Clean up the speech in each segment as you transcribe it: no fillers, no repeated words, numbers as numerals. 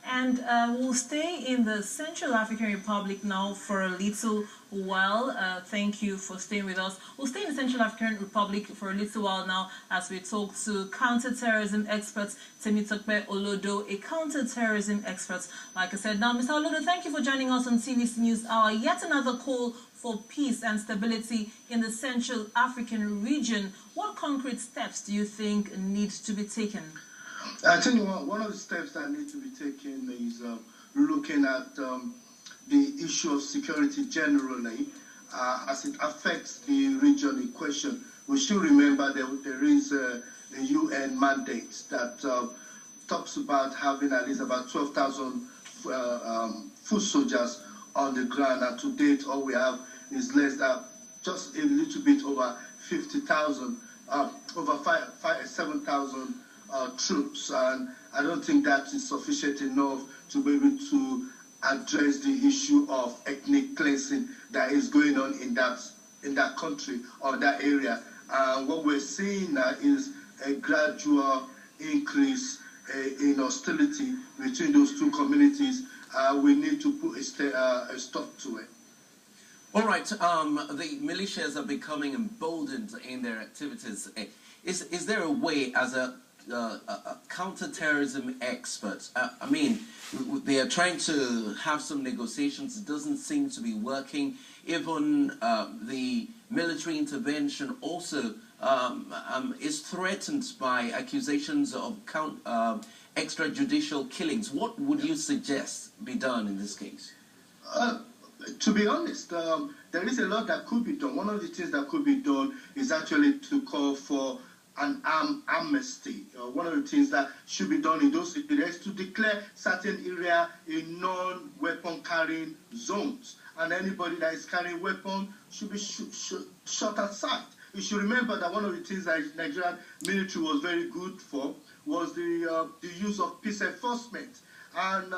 And we'll stay in the Central African Republic now for a little while. Thank you for staying with us. We'll stay in the Central African Republic for a little while now as we talk to counterterrorism expert Temitope Olodo, a counterterrorism expert. Like I said, now, Mr. Olodo, thank you for joining us on TVC News Hour. Yet another call for peace and stability in the Central African region. What concrete steps do you think need to be taken? I think one of the steps that need to be taken is looking at the issue of security generally as it affects the region in question. We should remember that there is a UN mandate that talks about having at least about 12,000 foot soldiers on the ground, and to date all we have is less than just a little bit over 50,000, over 7,000 troops, and I don't think that is sufficient enough to be able to address the issue of ethnic cleansing that is going on in that country or that area. What we're seeing now is a gradual increase in hostility between those two communities. We need to put a stop to it. All right, the militias are becoming emboldened in their activities. Is there a way, as a counterterrorism expert, I mean, they are trying to have some negotiations, it doesn't seem to be working. Even the military intervention also is threatened by accusations of extrajudicial killings. What would you suggest be done in this case? To be honest, there is a lot that could be done. One of the things that could be done is actually to call for an amnesty. One of the things that should be done in those areas is to declare certain area in non-weapon carrying zones, and anybody that is carrying weapon should be shot aside. You should remember that one of the things that the Nigerian military was very good for was the use of peace enforcement. And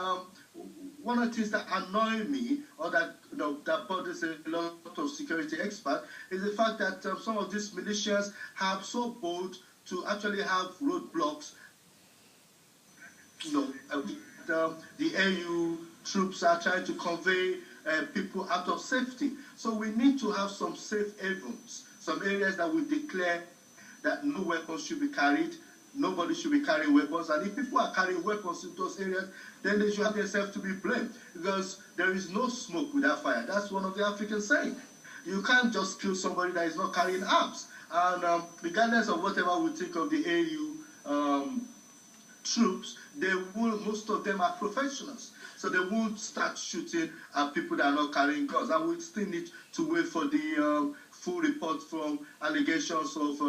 one of the things that annoy me, or that that bothers a lot of security experts, is the fact that some of these militias have so bold to actually have roadblocks. The AU troops are trying to convey people out of safety. So we need to have some safe havens, some areas that we declare that no weapons should be carried. Nobody should be carrying weapons, and if people are carrying weapons in those areas, then they should have themselves to be blamed, because there is no smoke without fire. That's one of the African saying. You can't just kill somebody that is not carrying arms. And regardless of whatever we think of the AU troops, most of them are professionals, so they won't start shooting at people that are not carrying guns. And we still need to wait for the full report from allegations of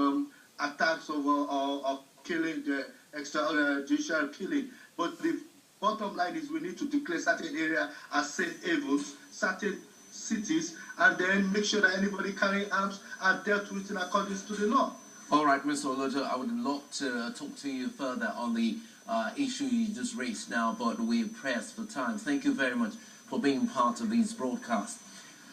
attacks of killing, the extrajudicial killing. But the bottom line is we need to declare certain areas as safe havens, certain cities, and then make sure that anybody carrying arms are dealt with in accordance to the law. All right, Mr. Olodo, I would love to talk to you further on the issue you just raised now, but we're pressed for time. Thank you very much for being part of these broadcasts.